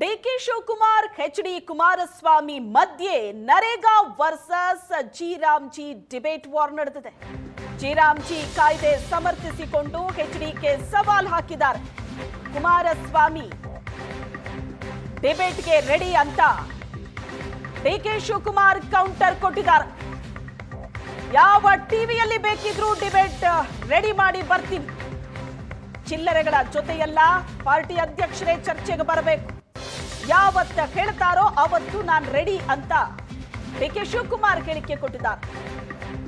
DK Shivakumar HD Kumaraswamy ಮಧ್ಯೆ NREGA versus G debate war ನಡೆದಿದೆ. G ಕಾಯ್ದೆ ಸಮರ್ಥಿಸಿಕೊಂಡು ಎಚ್ಡಿಕೆ ಸವಾಲ್ ಹಾಕಿದ್ದಾರೆ. ಕುಮಾರಸ್ವಾಮಿ ಡಿಬೇಟ್ಗೆ ರೆಡಿ ಅಂತ ಡಿಕೆ ಶಿವಕುಮಾರ್ ಕೌಂಟರ್ ಕೊಟ್ಟಿದ್ದಾರೆ. ಯಾವ ಟಿವಿಯಲ್ಲಿ ಬೇಕಿದ್ರೂ ಡಿಬೇಟ್ ರೆಡಿ ಮಾಡಿ ಬರ್ತೀನಿ, ಚಿಲ್ಲರೆಗಳ ಜೊತೆಯಲ್ಲ, ಪಾರ್ಟಿ ಅಧ್ಯಕ್ಷರೇ ಚರ್ಚೆಗೆ ಬರಬೇಕು, ಯಾವತ್ತ ಹೇಳ್ತಾರೋ ಅವತ್ತು ನಾನು ರೆಡಿ ಅಂತ ಡಿಕೆ ಶಿವಕುಮಾರ್ ಹೇಳಿಕೆ ಕೊಟ್ಟಿದ್ದಾರೆ.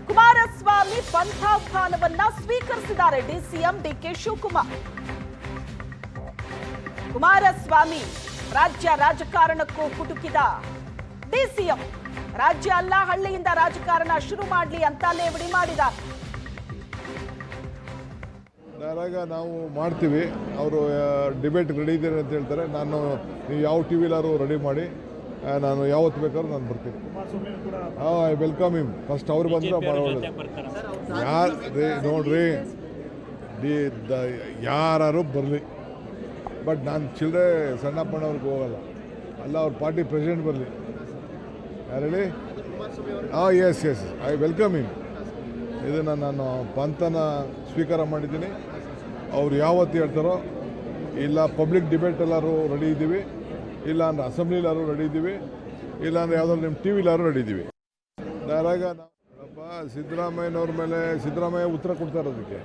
ಕುಮಾರಸ್ವಾಮಿ ಪಂಥಾಹ್ವಾನವನ್ನ ಸ್ವೀಕರಿಸಿದ್ದಾರೆ ಡಿಸಿಎಂ ಡಿಕೆ ಶಿವಕುಮಾರ್. ಕುಮಾರಸ್ವಾಮಿ ರಾಜ್ಯ ರಾಜಕಾರಣಕ್ಕೂ ಕುಟುಕಿದ ಡಿಸಿಎಂ. ರಾಜ್ಯ ಅಲ್ಲ, ಹಳ್ಳಿಯಿಂದ ರಾಜಕಾರಣ ಶುರು ಮಾಡಲಿ ಅಂತ ಲೇವಡಿ ಮಾಡಿದ್ದಾರೆ. ನಾವು ಮಾಡ್ತೀವಿ, ಅವರು ಡಿಬೇಟ್ ರೆಡಿ ಇದ್ದೇನೆ ಅಂತ ಹೇಳ್ತಾರೆ. ನೀವು ಯಾವ ಟಿ ವಿಲಾರು ರೆಡಿ ಮಾಡಿ, ನಾನು ಯಾವತ್ತು ಬೇಕಾದ್ರೂ ನಾನು ಬರ್ತೀನಿ. I welcome him. ಫಸ್ಟ್ ಅವ್ರು ಬಂದರೆ ಮಾಡೋದು. ನೋಡ್ರಿ, ಯಾರು ಬರಲಿ, ಬಟ್ ನಾನು ಚಿಲ್ಲರೆ ಸಣ್ಣಪ್ಪನವ್ರಿಗೆ ಹೋಗಲ್ಲ. ಅಲ್ಲ, ಅವ್ರ ಪಾರ್ಟಿ ಪ್ರೆಸಿಡೆಂಟ್ ಬರಲಿ. ಯಾರು ಹೇಳಿ? Yes I welcome him. ಇದನ್ನು ನಾನು ಪಂಥನ ಸ್ವೀಕಾರ ಮಾಡಿದ್ದೀನಿ. ಅವ್ರು ಯಾವತ್ತು ಹೇಳ್ತಾರೋ, ಇಲ್ಲ ಪಬ್ಲಿಕ್ ಡಿಬೇಟ್ ಎಲ್ಲರೂ ರೆಡಿ ಇದ್ದೀವಿ, ಇಲ್ಲ ಅಂದ್ರೆ ಅಸೆಂಬ್ಲಿಲಾರು ರೆಡಿ ಇದ್ದೀವಿ, ಇಲ್ಲ ಅಂದರೆ ಯಾವುದಾದ್ರು ನಿಮ್ಮ ಟಿ ವಿಲಾರು ರೆಡಿ ಇದ್ದೀವಿ. ಅದಾಗ ಸಿದ್ದರಾಮಯ್ಯನವ್ರ ಮೇಲೆ ಸಿದ್ದರಾಮಯ್ಯ ಉತ್ತರ ಕೊಡ್ತಾ ಇರೋದಕ್ಕೆ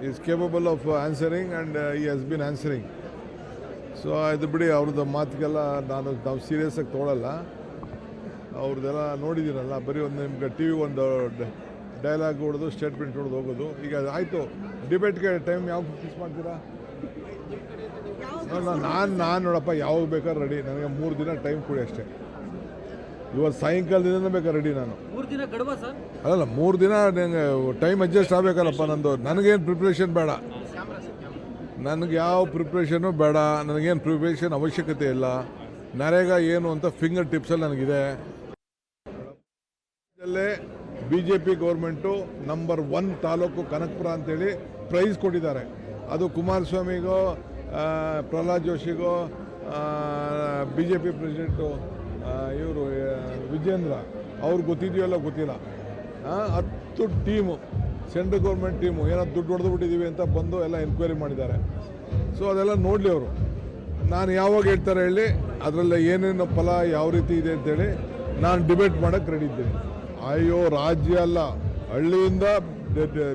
is capable of answering and ಈ ಹ್ಯಾಸ್ ಬಿನ್ ಆನ್ಸರಿಂಗ್. ಸೊ ಇದು ಬಿಡಿ, ಅವ್ರದ್ದು ಮಾತಿಗೆಲ್ಲ ನಾವು ಸೀರಿಯಸ್ ಆಗಿ ತೊಗೊಳಲ್ಲ. ಅವ್ರದ್ದೆಲ್ಲ ನೋಡಿದ್ದೀನಲ್ಲ, ಬರೀ ಒಂದು ನಿಮ್ಗೆ ಟಿ ವಿ ಒಂದು ಡೈಲಾಗ್ ಹೊಡೆದು ಸ್ಟೇಟ್ಮೆಂಟ್ ಹೊಡೆದು ಹೋಗೋದು. ಈಗ ಆಯಿತು, ಡಿಬೇಟ್ಗೆ ಟೈಮ್ ಯಾವಾಗ ಫಿಕ್ಸ್ ಮಾಡ್ತೀರಾ? ನಾನು ನೋಡಪ್ಪ, ಯಾವಾಗ ಬೇಕಾದ್ರೆ ರೆಡಿ. ನನಗೆ 3 ದಿನ ಟೈಮ್ ಕೊಡಿ ಅಷ್ಟೇ. ಇವತ್ತು ಸಾಯಂಕಾಲದಿಂದ ಬೇಕಾದ್ರೆ ರೆಡಿ. ನಾನು 3 ದಿನ ಗಡುವ ಸರ್? ಅಲ್ಲ, 3 ದಿನ ನನಗೆ ಟೈಮ್ ಅಡ್ಜಸ್ಟ್ ಆಗಬೇಕಲ್ಲಪ್ಪ. ನಂದು ನನಗೇನು ಪ್ರಿಪ್ರೇಷನ್ ಬೇಡ, ನನಗೆ ಯಾವ ಪ್ರಿಪ್ರೇಷನು ಬೇಡ, ನನಗೇನು ಪ್ರಿಪ್ರೇಷನ್ ಅವಶ್ಯಕತೆ ಇಲ್ಲ. ನರೇಗಾ ಏನು ಅಂತ ಫಿಂಗರ್ ಟಿಪ್ಸಲ್ಲಿ ನನಗಿದೆ. BJP government number 1 taluk Kanakapura ಅಂತೇಳಿ ಪ್ರೈಸ್ ಕೊಟ್ಟಿದ್ದಾರೆ. ಅದು ಕುಮಾರಸ್ವಾಮಿಗೋ, ಪ್ರಹ್ಲಾದ್ ಜೋಶಿಗೋ, BJP ಪ್ರೆಸಿಡೆಂಟು ಇವರು ವಿಜೇಂದ್ರ ಅವ್ರಿಗೆ ಗೊತ್ತಿದೆಯಲ್ಲ ಗೊತ್ತಿಲ್ಲ. 10 ಟೀಮು, ಸೆಂಟ್ರಲ್ ಗೌರ್ಮೆಂಟ್ ಟೀಮು ಏನೋ ದುಡ್ಡು ಹೊಡೆದು ಬಿಟ್ಟಿದ್ದೀವಿ ಅಂತ ಬಂದು ಎಲ್ಲ ಎನ್ಕ್ವೈರಿ ಮಾಡಿದ್ದಾರೆ. ಸೊ ಅದೆಲ್ಲ ನೋಡಲಿ ಅವರು. ನಾನು ಯಾವಾಗ ಹೇಳ್ತಾರೆ ಹೇಳಿ, ಅದರಲ್ಲಿ ಏನೇನು ಫಲ ಯಾವ ರೀತಿ ಇದೆ ಅಂತೇಳಿ ನಾನು ಡಿಬೇಟ್ ಮಾಡೋಕ್ಕೆ ರೆಡಿ ಇದ್ದೀನಿ. ಅಯ್ಯೋ, ರಾಜ್ಯ ಅಲ್ಲ, ಹಳ್ಳಿಯಿಂದ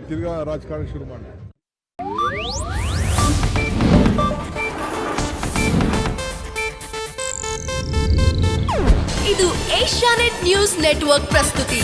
ತಿರ್ಗಾ ರಾಜಕಾರಣ ಶುರು ಮಾಡಿ. ಇದು ಏಷ್ಯಾನೆಟ್ ನ್ಯೂಸ್ ನೆಟ್ವರ್ಕ್ ಪ್ರಸ್ತುತಿ.